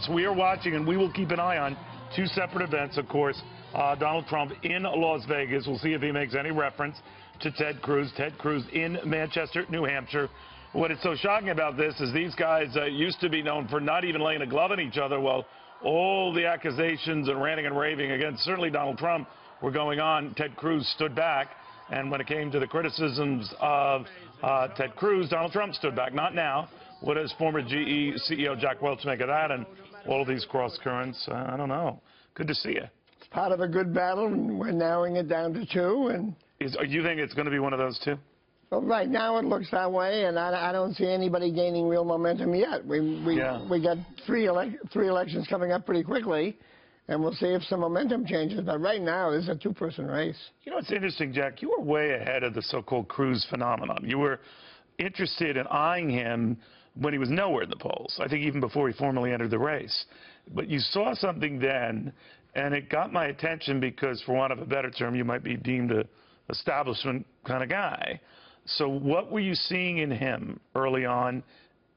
So we are watching, and we will keep an eye on two separate events, of course. Donald Trump in Las Vegas. We'll see if he makes any reference to Ted Cruz. Ted Cruz in Manchester, New Hampshire. What is so shocking about this is these guys used to be known for not even laying a glove on each other. Well, all the accusations and ranting and raving against certainly Donald Trump were going on. Ted Cruz stood back. And when it came to the criticisms of Ted Cruz, Donald Trump stood back. Not now. What does former GE CEO Jack Welch make of that? And all of these cross currents, I don't know. Good to see you. It's part of a good battle, and we're narrowing it down to two. And you think it's going to be one of those two? Well, right now it looks that way, and I don't see anybody gaining real momentum yet. We got three elections coming up pretty quickly, and we'll see if some momentum changes. But right now, this is a two-person race. You know, it's interesting, Jack. You were way ahead of the so-called Cruz phenomenon. You were interested in eyeing him when he was nowhere in the polls, I think even before he formally entered the race. But you saw something then, and it got my attention because, for want of a better term, you might be deemed an establishment kind of guy. So what were you seeing in him early on,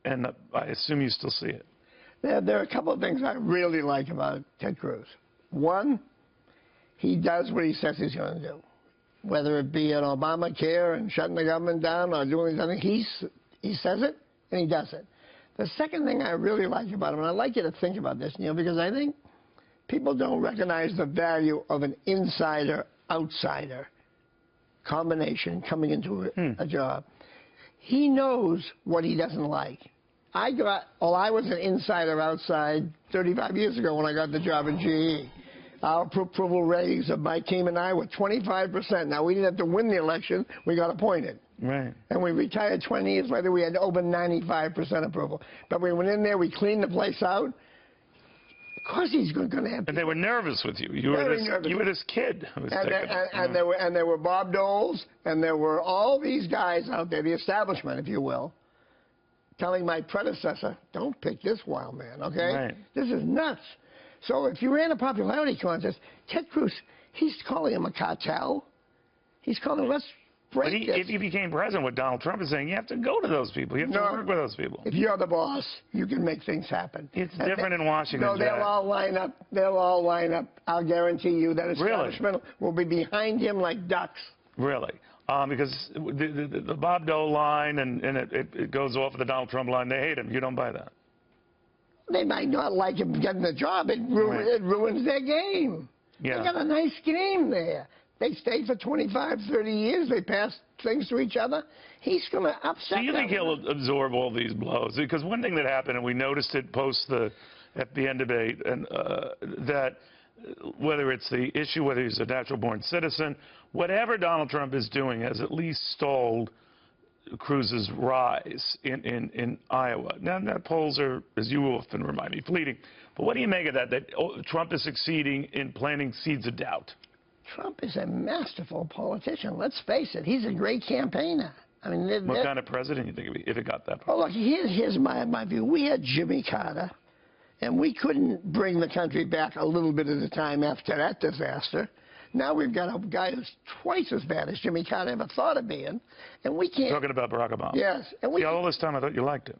and I assume you still see it? There are a couple of things I really like about Ted Cruz. One, he does what he says he's going to do. Whether it be an Obamacare and shutting the government down or doing something, he says it and he does it. The second thing I really like about him, and I'd like you to think about this, Neil, because I think people don't recognize the value of an insider-outsider combination coming into a job. He knows what he doesn't like. I was an insider-outside 35 years ago when I got the job at GE. Our approval ratings of my team and I were 25%. Now, we didn't have to win the election. We got appointed. Right. And we retired 20 years later. We had over 95% approval. But we went in there. We cleaned the place out. Of course he's going to have people. And they were nervous with you. You were this kid who was and there were Bob Doles, and there were all these guys out there, the establishment, if you will, telling my predecessor, don't pick this wild man, okay? Right. This is nuts. So if you ran a popularity contest, Ted Cruz, he's calling him a cartel. He's calling him, let's break this. If he became president, what Donald Trump is saying, you have to go to those people. You have to work with those people. If you're the boss, you can make things happen. It's different in Washington, No, they'll all line up. They'll all line up. I'll guarantee you that establishment will be behind him like ducks. Really? Because the Bob Dole line and it goes off of the Donald Trump line, they hate him. You don't buy that. They might not like him getting the job. It ruins their game. Yeah. They got a nice game there. They stayed for 25, 30 years. They passed things to each other. He's going to upset them. Do you think he'll absorb all these blows? Because one thing that happened, and we noticed it post the FBN debate, and that whether it's the issue, whether he's a natural-born citizen, whatever Donald Trump is doing has at least stalled Cruz's rise in Iowa. Now, that polls are, as you often remind me, fleeting. But what do you make of that Trump is succeeding in planting seeds of doubt? Trump is a masterful politician. Let's face it. He's a great campaigner. I mean, what kind of president do you think if it got that far? Oh, look, here's my view. We had Jimmy Carter, and we couldn't bring the country back a little bit at a time after that disaster. Now we've got a guy who's twice as bad as Jimmy Carter ever thought of being, and we can't. Talking about Barack Obama. Yes, and we. Yeah, all this time I thought you liked him.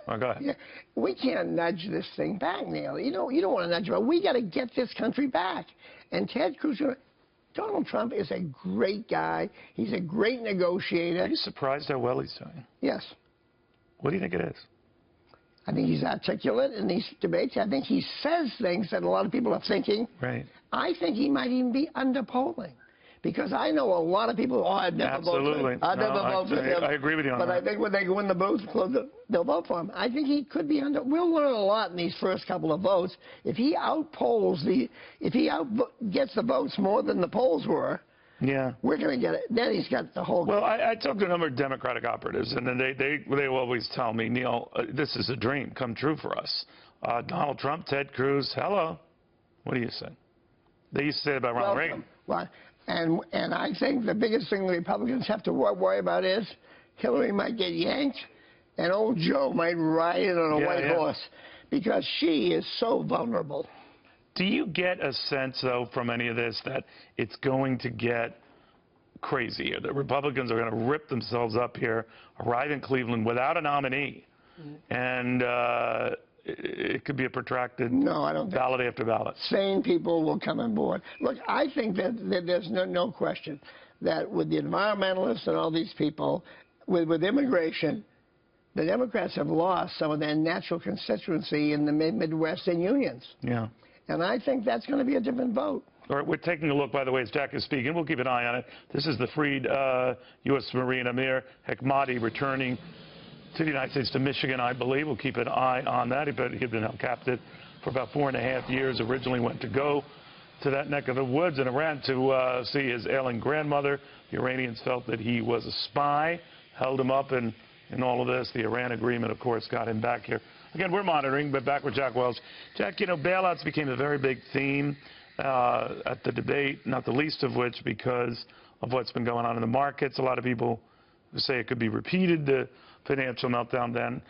Oh, go ahead. Yeah, we can't nudge this thing back, Neil. You don't want to nudge it back. We got to get this country back. And Ted Cruz, Donald Trump is a great guy. He's a great negotiator. Are you surprised how well he's doing? Yes. What do you think it is? I think he's articulate in these debates. I think he says things that a lot of people are thinking. Right. I think he might even be underpolling. Because I know a lot of people, I'd never vote for him. I'd never vote for him. I agree with you on that. But I think when they go in the booth, they'll vote for him. I think he could be under. We'll learn a lot in these first couple of votes. If he gets the votes more than the polls were, yeah, we're going to get it. Then he's got the whole. Well, I talked to a number of Democratic operatives, and then they always tell me, Neil, this is a dream come true for us. Donald Trump, Ted Cruz, hello. What do you say? They used to say about Ronald Reagan. Well, and I think the biggest thing the Republicans have to worry about is Hillary might get yanked, and old Joe might ride in on a white horse, because she is so vulnerable. Do you get a sense, though, from any of this that it's going to get crazy, or that Republicans are going to rip themselves up here, arrive in Cleveland without a nominee, and it could be a protracted No, I don't think ballot after ballot? sane people will come on board. Look, I think that there's no question that with the environmentalists and all these people, with immigration, the Democrats have lost some of their natural constituency in the Midwestern unions. Yeah. And I think that's going to be a different vote. All right, we're taking a look, by the way, as Jack is speaking. We'll keep an eye on it. This is the freed U.S. Marine Amir Hekmati returning to the United States, to Michigan, I believe. We'll keep an eye on that. He'd been held captive for about 4.5 years. Originally went to go to that neck of the woods in Iran to see his ailing grandmother. The Iranians felt that he was a spy, held him up in all of this. The Iran agreement, of course, got him back here. Again, we're monitoring, but back with Jack Welch. Jack, you know, bailouts became a very big theme at the debate, not the least of which because of what's been going on in the markets. A lot of people say it could be repeated, the financial meltdown then.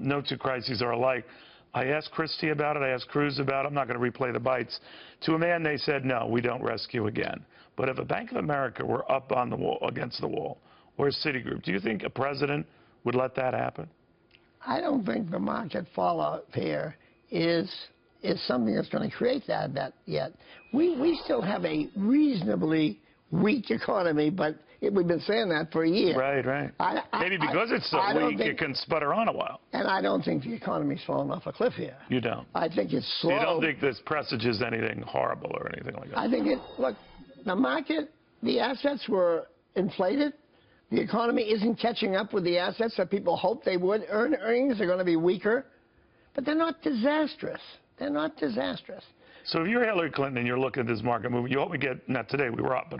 No two crises are alike. I asked Christie about it. I asked Cruz about it. I'm not going to replay the bites. To a man, they said, no, we don't rescue again. But if a Bank of America were up on the wall, against the wall, or a Citigroup, do you think a president would let that happen? I don't think the market fallout here is something that's going to create that yet. We still have a reasonably weak economy, but we've been saying that for a year. Right. Maybe because it's so weak, it can sputter on a while. And I don't think the economy's fallen off a cliff here. You don't? I think it's slow. You don't think this presages anything horrible or anything like that? I think look, the market, the assets were inflated. The economy isn't catching up with the assets that people hoped they would. Earnings are going to be weaker, but they're not disastrous. They're not disastrous. So if you're Hillary Clinton and you're looking at this market movement, you hope we get, not today, we were up,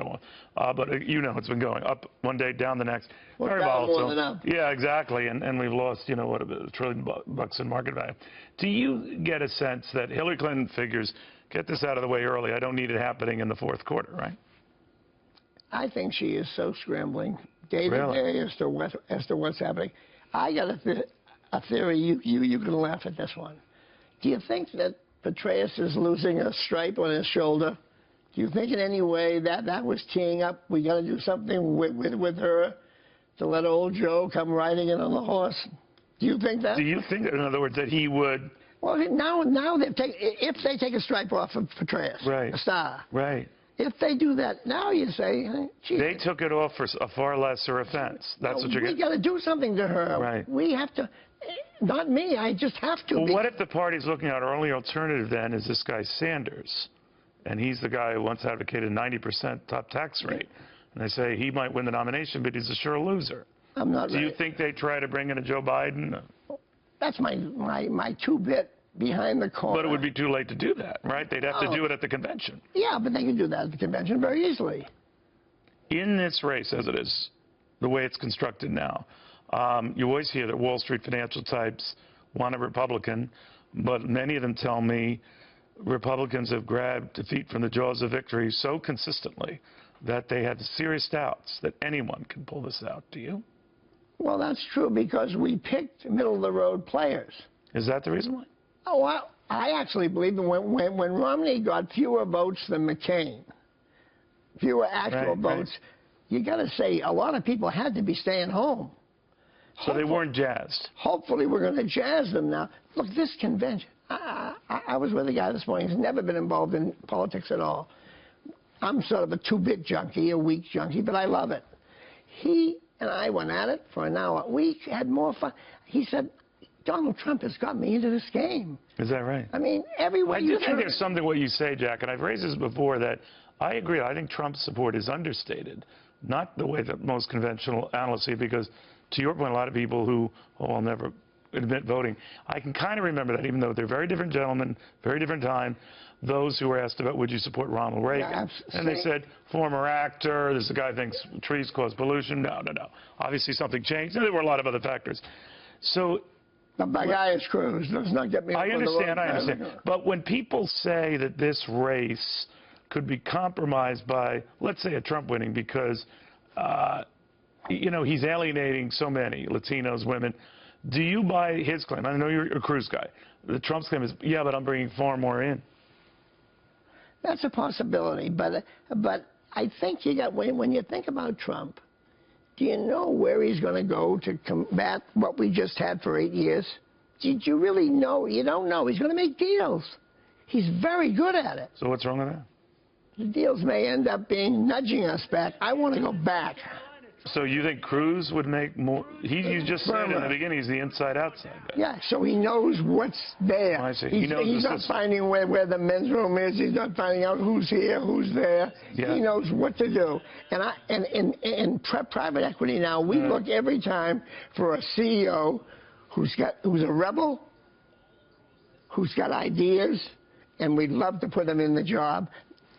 but you know it's been going up one day, down the next. Well, very down volatile. more than up. Yeah, exactly, and we've lost, you know, what, $1 trillion in market value. Do you get a sense that Hillary Clinton figures, get this out of the way early, I don't need it happening in the fourth quarter, right? I think she is so scrambling day to day as to what's happening. I got a theory. You can laugh at this one. Do you think that Petraeus is losing a stripe on his shoulder? Do you think in any way that was teeing up? We got to do something with her to let old Joe come riding in on the horse. Do you think that? Do you think, in other words, that he would? Well, now if they take a stripe off of Petraeus, a star, right. If they do that, now you say, gee, they took it off for a far lesser offense. That's what you're getting. We got to do something to her. Right. We have to. Not me. I just have to. Well, what if the party's looking at our only alternative then is this guy Sanders, and he's the guy who once advocated a 90% top tax rate, and they say he might win the nomination, but he's a sure loser. I'm not. Do you think they try to bring in a Joe Biden? That's my two-bit behind the corner. But it would be too late to do that, right? They'd have to do it at the convention. Yeah, but they can do that at the convention very easily. In this race, as it is, the way it's constructed now, you always hear that Wall Street financial types want a Republican, but many of them tell me Republicans have grabbed defeat from the jaws of victory so consistently that they have serious doubts that anyone can pull this out. Do you? Well, that's true because we picked middle-of-the-road players. Is that the reason why? Oh, well, I actually believe that when Romney got fewer votes than McCain, fewer actual votes, you got to say a lot of people had to be staying home. So they weren't jazzed. Hopefully we're going to jazz them now. Look, this convention, I was with a guy this morning who's never been involved in politics at all. I'm sort of a two-bit junkie, a weak junkie, but I love it. He and I went at it for an hour. We had more fun. He said, Donald Trump has got me into this game. Is that right? I mean, everywhere I do think there's something what you say, Jack, and I've raised this before, that I agree. I think Trump's support is understated, not the way that most conventional analysts see it, because to your point, a lot of people who, I'll never admit voting, I can kind of remember that, even though they're very different gentlemen, very different time, those who were asked about, would you support Ronald Reagan? Yeah, and they said, former actor, this guy thinks trees cause pollution. No. Obviously something changed. And there were a lot of other factors. So, the guy is Cruz. Let's not get me. I understand. But when people say that this race could be compromised by, let's say, a Trump winning because, you know, he's alienating so many Latinos, women, do you buy his claim? I know you're a Cruz guy. The Trump's claim is, yeah, but I'm bringing far more in. That's a possibility, but I think you got when you think about Trump, do you know where he's going to go to combat what we just had for 8 years? did you really know? You don't know. He's going to make deals. He's very good at it. So what's wrong with that? The deals may end up being nudging us back. I want to go back. So you think Cruz would make more? You just said in the beginning he's the inside-outside guy. Yeah, so he knows what's there. I see. He's not finding where the men's room is. He's not finding out who's here, who's there. Yeah. He knows what to do. And in private equity now, we look every time for a CEO who's a rebel, who's got ideas, and we'd love to put them in the job.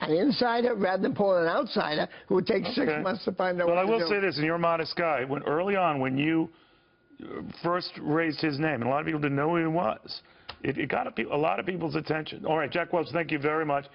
An insider rather than pulling an outsider who would take 6 months to find out what to do. Well, I will say this, and you're a modest guy. Early on, when you first raised his name, and a lot of people didn't know who he was, it got a lot of people's attention. All right, Jack Welch, thank you very much.